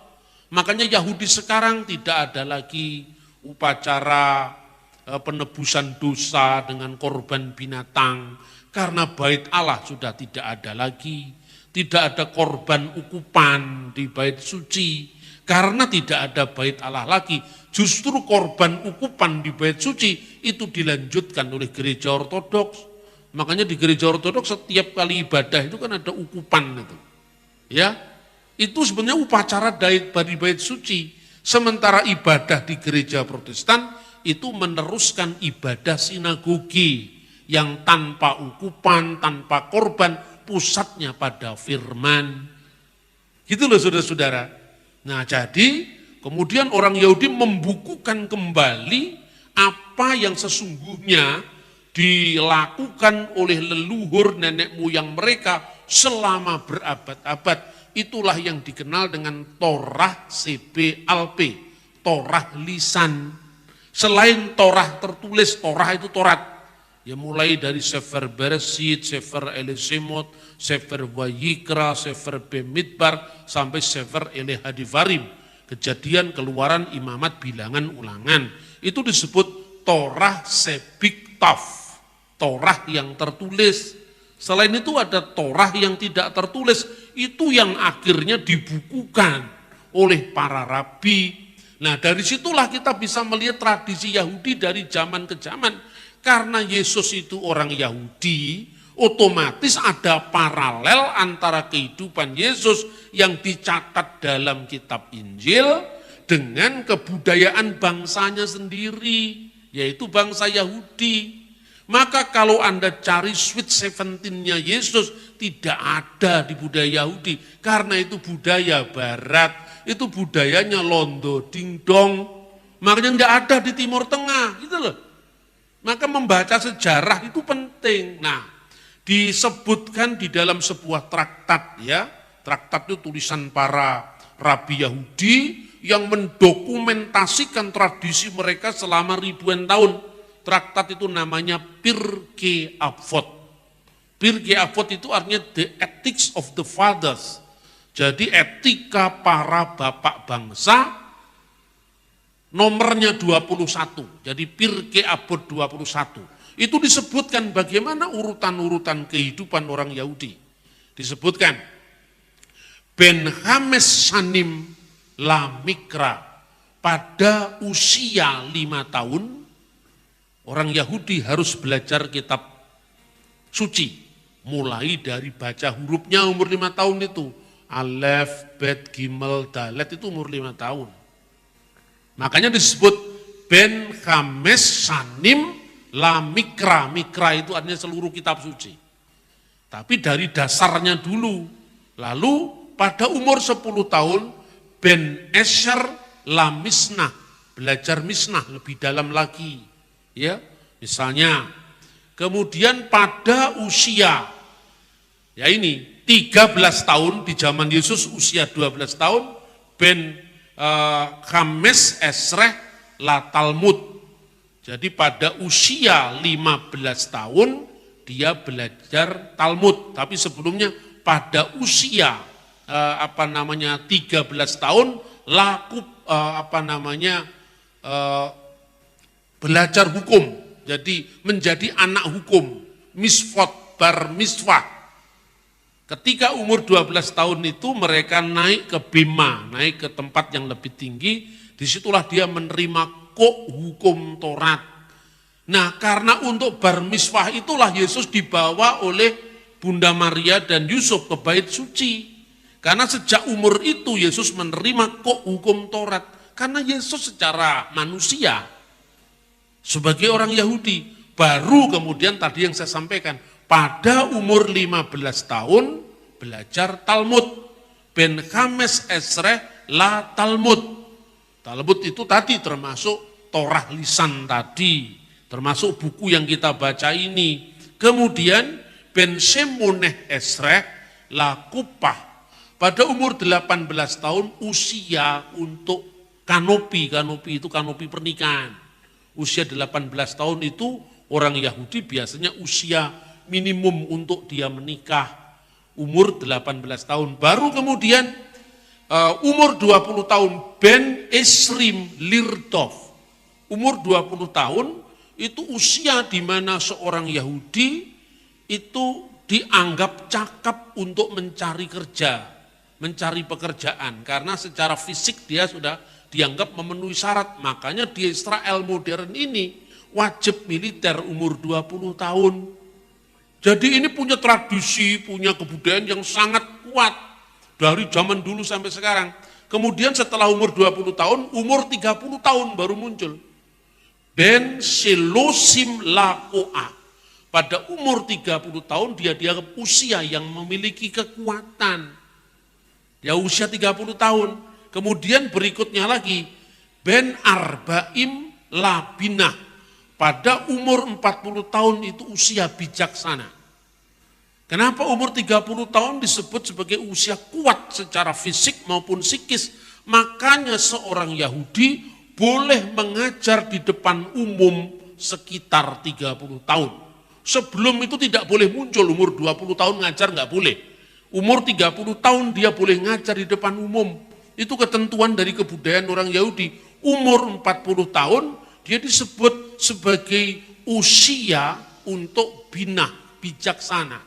Makanya Yahudi sekarang tidak ada lagi upacara penebusan dosa dengan korban binatang, karena bait Allah sudah tidak ada lagi. Tidak ada korban ukupan di bait suci, karena tidak ada bait Allah lagi. Justru korban ukupan di bait suci itu dilanjutkan oleh gereja Ortodoks. Makanya di gereja Ortodoks setiap kali ibadah itu kan ada ukupan itu. Ya, itu sebenarnya upacara dari bait suci. Sementara ibadah di gereja Protestan itu meneruskan ibadah sinagogi yang tanpa ukupan, tanpa korban, pusatnya pada firman. Gitu loh saudara-saudara. Nah, jadi kemudian orang Yahudi membukukan kembali apa yang sesungguhnya dilakukan oleh leluhur nenek moyang mereka selama berabad-abad. Itulah yang dikenal dengan Torah CBLP, Torah lisan. Selain Torah tertulis, Torah itu Torat. Ya, mulai dari Sefer Bereshit, Sefer Elesemot, Sefer Vayikra, Sefer Bemidbar, sampai Sefer Elehadivarim. Kejadian, Keluaran, Imamat, Bilangan, Ulangan. Itu disebut Torah Sebiktav, Torah yang tertulis. Selain itu ada Torah yang tidak tertulis, itu yang akhirnya dibukukan oleh para rabi. Nah, dari situlah kita bisa melihat tradisi Yahudi dari zaman ke zaman. Karena Yesus itu orang Yahudi, otomatis ada paralel antara kehidupan Yesus yang dicatat dalam kitab Injil dengan kebudayaan bangsanya sendiri, yaitu bangsa Yahudi. Maka kalau Anda cari Sweet 17-nya Yesus, tidak ada di budaya Yahudi, karena itu budaya Barat, itu budayanya londo dingdong, makanya tidak ada di Timur Tengah, gitu loh. Maka membaca sejarah itu penting. Nah, disebutkan di dalam sebuah traktat, ya, traktat itu tulisan para rabi Yahudi yang mendokumentasikan tradisi mereka selama ribuan tahun. Traktat itu namanya Pirkei Avot. Pirkei Avot itu artinya The Ethics of the Fathers. Jadi etika para bapak bangsa, nomornya 21. Jadi Pirkei Avot 21. Itu disebutkan bagaimana urutan-urutan kehidupan orang Yahudi. Disebutkan Ben Hames Shanim La Mikra, pada usia 5 tahun, orang Yahudi harus belajar kitab suci. Mulai dari baca hurufnya umur 5 tahun itu. Alef, Bet, Gimel, Dalet itu umur 5 tahun. Makanya disebut Ben Hames Shanim La Mikra. Mikra itu artinya seluruh kitab suci. Tapi dari dasarnya dulu. Lalu pada umur 10 tahun Ben Esher La Misnah. Belajar Misnah lebih dalam lagi. Ya, misalnya, kemudian pada usia, ya ini 13 tahun di zaman Yesus, usia 12 tahun, Ben Hames Esreh La Talmud. Jadi pada usia 15 tahun dia belajar Talmud, tapi sebelumnya pada usia 13 tahun laku belajar hukum, jadi menjadi anak hukum, misfot, bar miswah. Ketika umur 12 tahun itu mereka naik ke Bema, naik ke tempat yang lebih tinggi, disitulah dia menerima hukum Taurat. Nah, karena untuk bar miswah itulah Yesus dibawa oleh Bunda Maria dan Yusuf ke bait suci. Karena sejak umur itu Yesus menerima hukum Taurat. Karena Yesus secara manusia, sebagai orang Yahudi, baru kemudian tadi yang saya sampaikan, pada umur 15 tahun belajar Talmud. Ben Hames Esreh la Talmud. Talmud itu tadi termasuk Torah lisan tadi, termasuk buku yang kita baca ini. Kemudian Ben Shemoneh Esreh la Kupah. Pada umur 18 tahun usia untuk kanopi itu kanopi pernikahan. Usia 18 tahun itu orang Yahudi biasanya usia minimum untuk dia menikah. Umur 18 tahun. Baru kemudian umur 20 tahun Ben Esrim Lirtov. Umur 20 tahun itu usia di mana seorang Yahudi itu dianggap cakap untuk mencari kerja. Mencari pekerjaan, karena secara fisik dia sudah dianggap memenuhi syarat. Makanya di Israel modern ini wajib militer umur 20 tahun. Jadi ini punya tradisi, punya kebudayaan yang sangat kuat dari zaman dulu sampai sekarang. Kemudian setelah umur 20 tahun, umur 30 tahun baru muncul Ben Shelosim Lakoa. Pada umur 30 tahun dia dianggap usia yang memiliki kekuatan. Ya usia 30 tahun. Kemudian berikutnya lagi Ben Arbaim Labinah. Pada umur 40 tahun itu usia bijaksana. Kenapa umur 30 tahun disebut sebagai usia kuat secara fisik maupun psikis? Makanya seorang Yahudi boleh mengajar di depan umum sekitar 30 tahun. Sebelum itu tidak boleh muncul, umur 20 tahun ngajar nggak boleh. Umur 30 tahun dia boleh ngajar di depan umum. Itu ketentuan dari kebudayaan orang Yahudi. Umur 40 tahun dia disebut sebagai usia untuk binah, bijaksana.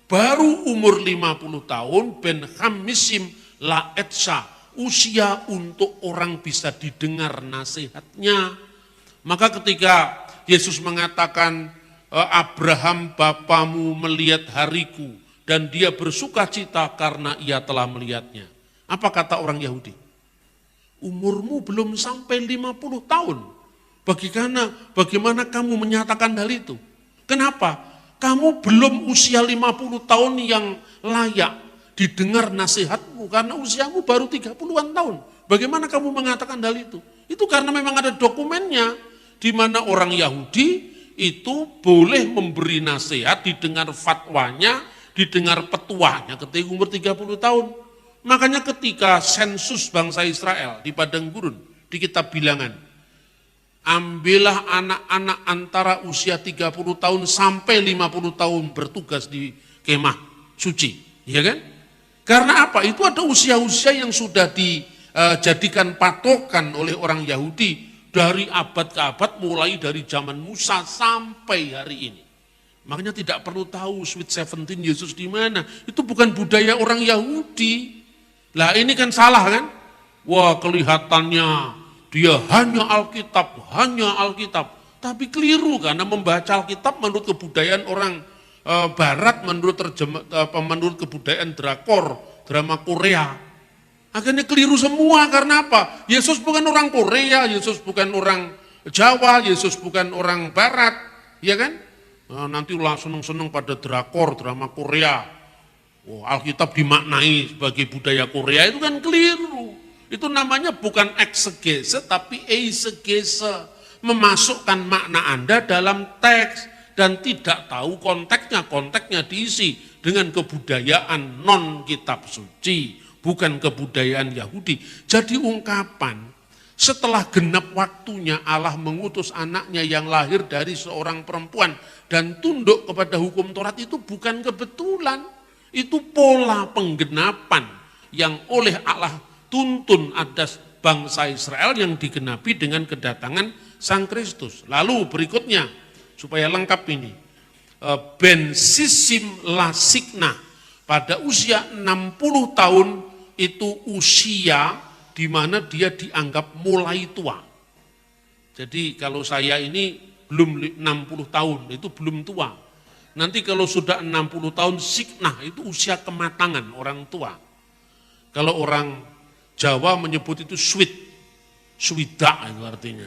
Baru umur 50 tahun Ben Hamisim Laetsa, usia untuk orang bisa didengar nasihatnya. Maka ketika Yesus mengatakan Abraham bapamu melihat hariku, dan dia bersuka cita karena ia telah melihatnya. Apa kata orang Yahudi? Umurmu belum sampai 50 tahun. Bagaimana kamu menyatakan hal itu? Kenapa? Kamu belum usia 50 tahun yang layak didengar nasihatmu karena usiamu baru 30-an tahun. Bagaimana kamu mengatakan hal itu? Itu karena memang ada dokumennya di mana orang Yahudi itu boleh memberi nasihat, didengar fatwanya, didengar petuahnya ketika umur 30 tahun. Makanya ketika sensus bangsa Israel di padang gurun, di kitab bilangan, ambillah anak-anak antara usia 30 tahun sampai 50 tahun bertugas di kemah suci. Ya kan? Karena apa? Itu ada usia-usia yang sudah dijadikan patokan oleh orang Yahudi dari abad ke abad, mulai dari zaman Musa sampai hari ini. Makanya tidak perlu tahu Sweet 17 Yesus di mana. Itu bukan budaya orang Yahudi. Lah ini kan salah kan? Wah kelihatannya dia hanya Alkitab. Tapi keliru karena membaca Alkitab menurut kebudayaan orang Barat, menurut kebudayaan drama Korea. Akhirnya keliru semua karena apa? Yesus bukan orang Korea, Yesus bukan orang Jawa, Yesus bukan orang Barat. Ya kan? Nanti ulah seneng-seneng pada drama Korea. Alkitab dimaknai sebagai budaya Korea, itu kan keliru. Itu namanya bukan eksegese tapi eisegese. Memasukkan makna Anda dalam teks dan tidak tahu konteksnya diisi dengan kebudayaan non kitab suci, bukan kebudayaan Yahudi. Jadi ungkapan setelah genap waktunya Allah mengutus anaknya yang lahir dari seorang perempuan dan tunduk kepada hukum Taurat itu bukan kebetulan. Itu pola penggenapan yang oleh Allah tuntun atas bangsa Israel yang digenapi dengan kedatangan Sang Kristus. Lalu berikutnya, supaya lengkap ini, Ben Sisim Lasikna pada usia 60 tahun itu usia di mana dia dianggap mulai tua. Jadi kalau saya ini belum 60 tahun, itu belum tua. Nanti kalau sudah 60 tahun siknah itu usia kematangan orang tua. Kalau orang Jawa menyebut itu swida itu artinya.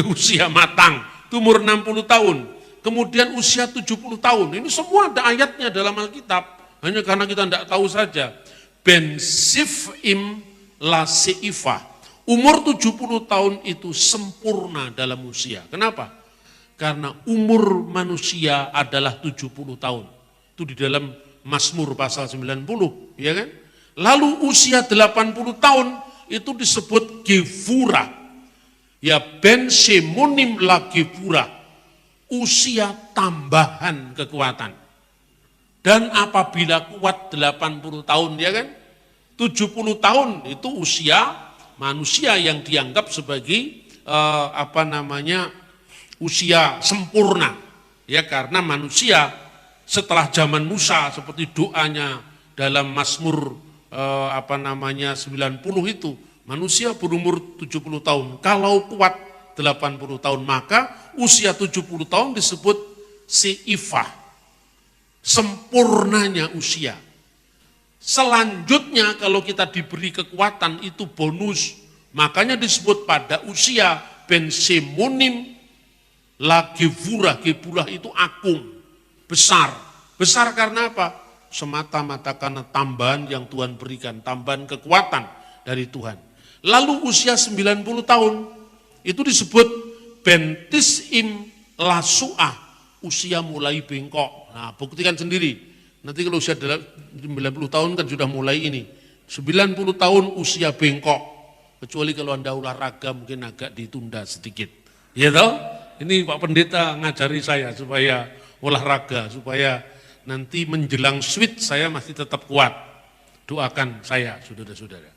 Usia matang, itu umur 60 tahun. Kemudian usia 70 tahun. Ini semua ada ayatnya dalam Alkitab. Hanya karena kita tidak tahu saja. Ben sif'im la se'ifah. Umur 70 tahun itu sempurna dalam usia. Kenapa? Karena umur manusia adalah 70 tahun. Itu di dalam Mazmur pasal 90, ya kan? Lalu usia 80 tahun itu disebut Gevura. Ya ben semonim la Gevura. Usia tambahan kekuatan. Dan apabila kuat 80 tahun, ya kan? 70 tahun itu usia manusia yang dianggap sebagai usia sempurna. Ya, karena manusia setelah zaman Musa seperti doanya dalam Mazmur 90 itu, manusia berumur 70 tahun. Kalau kuat 80 tahun, maka usia 70 tahun disebut se'ifah. Sempurnanya usia. Selanjutnya kalau kita diberi kekuatan itu bonus. Makanya disebut pada usia ben semonim la Gevura. Gevura itu agung, besar. Besar karena apa? Semata-mata karena tambahan yang Tuhan berikan, tambahan kekuatan dari Tuhan. Lalu usia 90 tahun, itu disebut bentis'im la su'ah, usia mulai bengkok. Nah, buktikan sendiri. Nanti kalau usia 90 tahun kan sudah mulai ini. 90 tahun usia bengkok. Kecuali kalau Anda olahraga mungkin agak ditunda sedikit. Ya toh? Ini Pak Pendeta ngajari saya supaya olahraga, supaya nanti menjelang sweet saya masih tetap kuat. Doakan saya, saudara-saudara.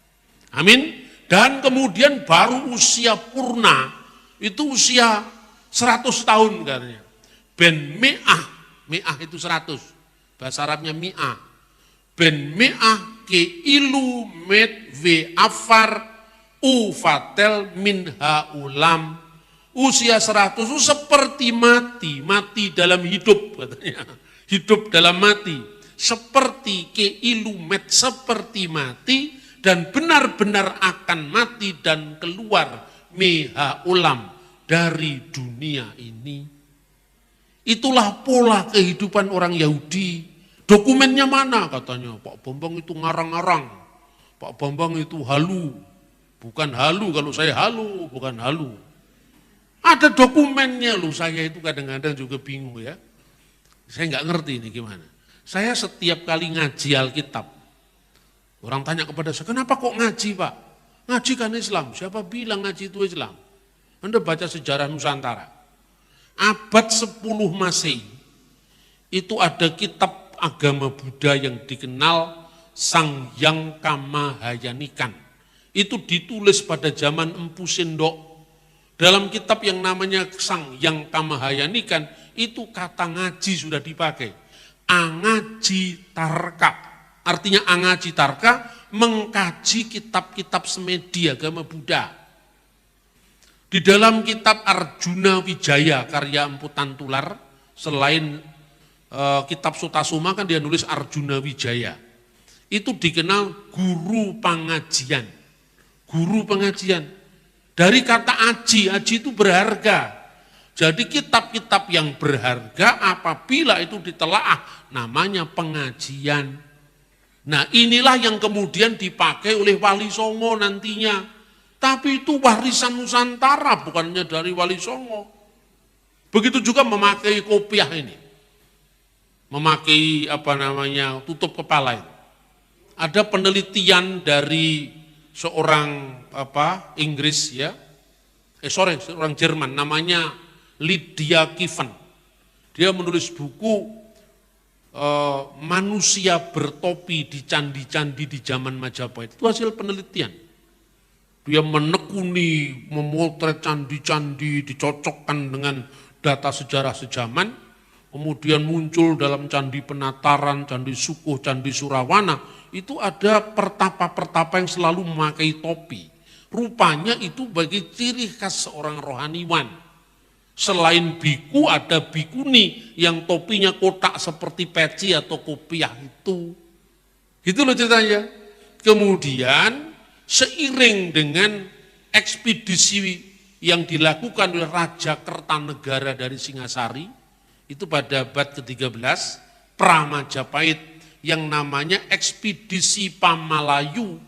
Amin. Dan kemudian baru usia purna, itu usia 100 tahun katanya. Ben me'ah, me'ah itu 100, bahasa Arabnya mi'ah. Ben me'ah ke ilu med ve afar ufatel min haulam. Usia 100 itu seperti mati, mati dalam hidup katanya. Hidup dalam mati, seperti keilumet, seperti mati, dan benar-benar akan mati dan keluar meha ulam dari dunia ini. Itulah pola kehidupan orang Yahudi. Dokumennya mana katanya? Pak Bambang itu ngarang-ngarang, Pak Bambang itu halu. Bukan halu, kalau saya halu, bukan halu. Ada dokumennya loh, saya itu kadang-kadang juga bingung ya. Saya nggak ngerti ini gimana. Saya setiap kali ngaji Alkitab, orang tanya kepada saya, kenapa kok ngaji Pak? Ngaji kan Islam, siapa bilang ngaji itu Islam? Anda baca sejarah Nusantara. Abad 10 Masehi, itu ada kitab agama Buddha yang dikenal Sang-Hyang Kamahayanikan. Itu ditulis pada zaman Empu Sindok. Dalam kitab yang namanya Sang-Hyang Kamahayanikan, itu kata ngaji sudah dipakai. Angaji tarka. Artinya angaji tarka, mengkaji kitab-kitab semedi agama Buddha. Di dalam kitab Arjuna Wijaya, karya Empu Tantular, selain kitab Sutasoma kan dia nulis Arjuna Wijaya. Itu dikenal guru pengajian. Guru pengajian. Dari kata aji, aji itu berharga. Jadi kitab-kitab yang berharga apabila itu ditelaah namanya pengajian. Nah inilah yang kemudian dipakai oleh Wali Songo nantinya. Tapi itu warisan Nusantara bukannya dari Wali Songo. Begitu juga memakai kopiah ini. Memakai tutup kepala itu. Ada penelitian dari seorang Inggris ya, seorang Jerman namanya Lydia Kiven. Dia menulis buku manusia bertopi di candi-candi di zaman Majapahit. Itu hasil penelitian. Dia menekuni, memotret candi-candi, dicocokkan dengan data sejarah sejaman. Kemudian muncul dalam candi Penataran, candi Sukuh, candi Surawana. Itu ada pertapa-pertapa yang selalu memakai topi. Rupanya itu bagi ciri khas seorang rohaniwan. Selain biku ada bikuni yang topinya kotak seperti peci atau kopiah itu. Gitu loh ceritanya. Kemudian seiring dengan ekspedisi yang dilakukan oleh Raja Kertanegara dari Singasari, itu pada abad ke-13, Pra-Majapahit yang namanya ekspedisi Pamalayu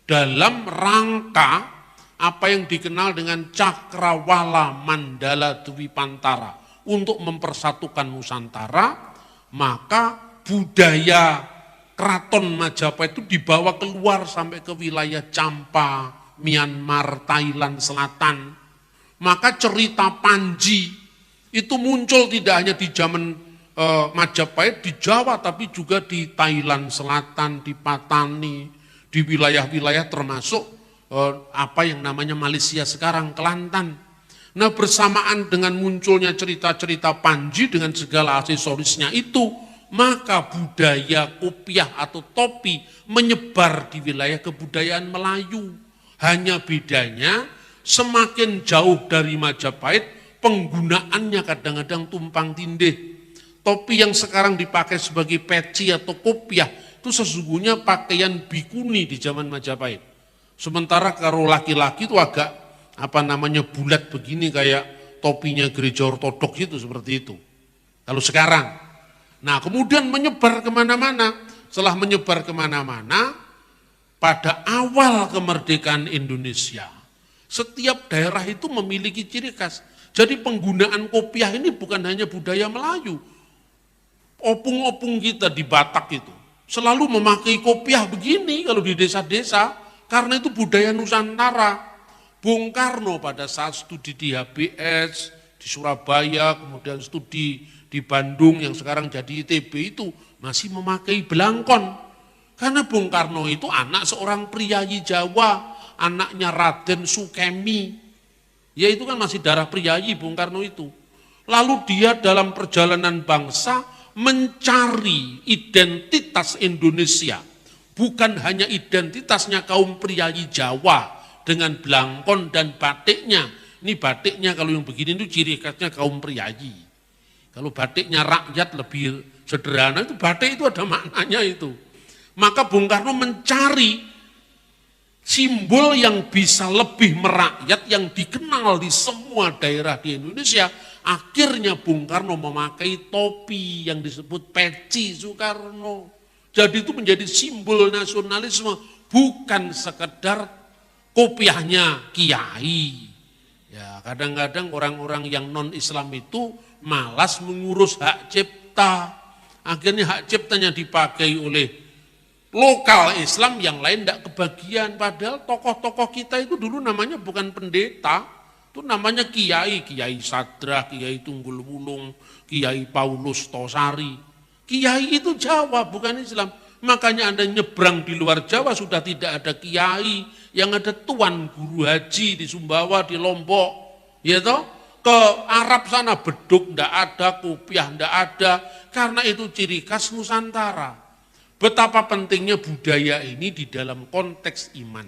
dalam rangka apa yang dikenal dengan Cakrawala Mandala Dwipantara untuk mempersatukan Nusantara, maka budaya Keraton Majapahit itu dibawa keluar sampai ke wilayah Champa, Myanmar, Thailand Selatan. Maka cerita Panji itu muncul tidak hanya di zaman Majapahit di Jawa, tapi juga di Thailand Selatan, di Patani, di wilayah-wilayah termasuk apa yang namanya Malaysia sekarang, Kelantan. Nah, bersamaan dengan munculnya cerita-cerita Panji dengan segala aksesorisnya itu, maka budaya kopiah atau topi menyebar di wilayah kebudayaan Melayu. Hanya bedanya semakin jauh dari Majapahit, penggunaannya kadang-kadang tumpang tindih. Topi yang sekarang dipakai sebagai peci atau kopiah itu sesungguhnya pakaian bikuni di zaman Majapahit. Sementara kalau laki-laki itu agak bulat begini kayak topinya gereja ortodoks itu, seperti itu. Kalau sekarang. Nah, kemudian menyebar kemana-mana. Setelah menyebar kemana-mana, pada awal kemerdekaan Indonesia, setiap daerah itu memiliki ciri khas. Jadi penggunaan kopiah ini bukan hanya budaya Melayu. Opung-opung kita di Batak itu selalu memakai kopiah begini kalau di desa-desa, karena itu budaya Nusantara. Bung Karno pada saat studi di HBS, di Surabaya, kemudian studi di Bandung yang sekarang jadi ITB itu masih memakai belangkon. Karena Bung Karno itu anak seorang priyayi Jawa, anaknya Raden Sukemi. Ya itu kan masih darah priyayi Bung Karno itu. Lalu dia dalam perjalanan bangsa mencari identitas Indonesia. Bukan hanya identitasnya kaum priyayi Jawa dengan belangkon dan batiknya. Ini batiknya kalau yang begini itu ciri khasnya kaum priyayi. Kalau batiknya rakyat lebih sederhana, itu batik itu ada maknanya itu. Maka Bung Karno mencari simbol yang bisa lebih merakyat, yang dikenal di semua daerah di Indonesia. Akhirnya Bung Karno memakai topi yang disebut peci Soekarno. Jadi itu menjadi simbol nasionalisme, bukan sekedar kopiahnya kiai. Ya, kadang-kadang orang-orang yang non-Islam itu malas mengurus hak cipta. Akhirnya hak ciptanya dipakai oleh lokal Islam, yang lain tidak kebagian. Padahal tokoh-tokoh kita itu dulu namanya bukan pendeta, itu namanya kiai. Kiai Sadra, Kiai Tunggul Wulung, Kiai Paulus Tosari. Kiai itu Jawa, bukan Islam. Makanya Anda nyebrang di luar Jawa sudah tidak ada kiai, yang ada tuan guru haji di Sumbawa, di Lombok, ya toh? Ke Arab sana beduk ndak ada, kopiah ndak ada, karena itu ciri khas Nusantara. Betapa pentingnya budaya ini di dalam konteks iman.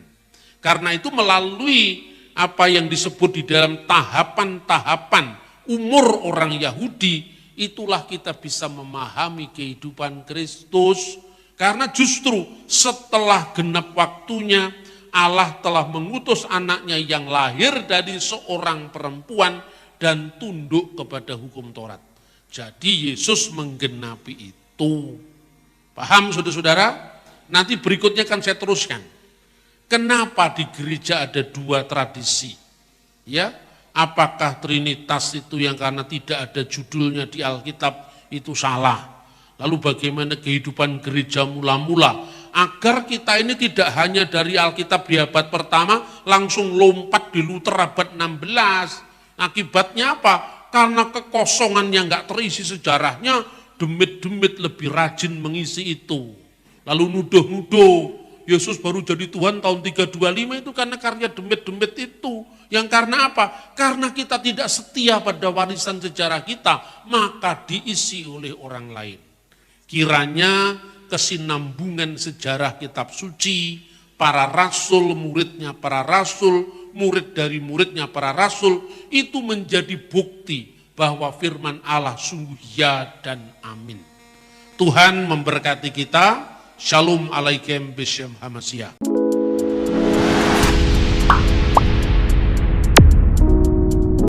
Karena itu melalui apa yang disebut di dalam tahapan-tahapan umur orang Yahudi, itulah kita bisa memahami kehidupan Kristus. Karena justru setelah genap waktunya, Allah telah mengutus anaknya yang lahir dari seorang perempuan dan tunduk kepada hukum Taurat. Jadi Yesus menggenapi itu. Paham saudara-saudara? Nanti berikutnya kan saya teruskan. Kenapa di gereja ada dua tradisi? Ya, apakah Trinitas itu yang karena tidak ada judulnya di Alkitab itu salah? Lalu bagaimana kehidupan gereja mula-mula? Agar kita ini tidak hanya dari Alkitab di abad pertama langsung lompat di Luther abad 16. Akibatnya apa? Karena kekosongan yang nggak terisi sejarahnya, demit-demit lebih rajin mengisi itu. Lalu nuduh-nuduh, Yesus baru jadi Tuhan tahun 325 itu karena karya demit-demit itu. Yang karena apa? Karena kita tidak setia pada warisan sejarah kita, maka diisi oleh orang lain. Kiranya kesinambungan sejarah kitab suci, para rasul, muridnya para rasul, murid dari muridnya para rasul, itu menjadi bukti bahwa firman Allah sungguh ya dan amin. Tuhan memberkati kita. Shalom alaikum Beshem Hamasya.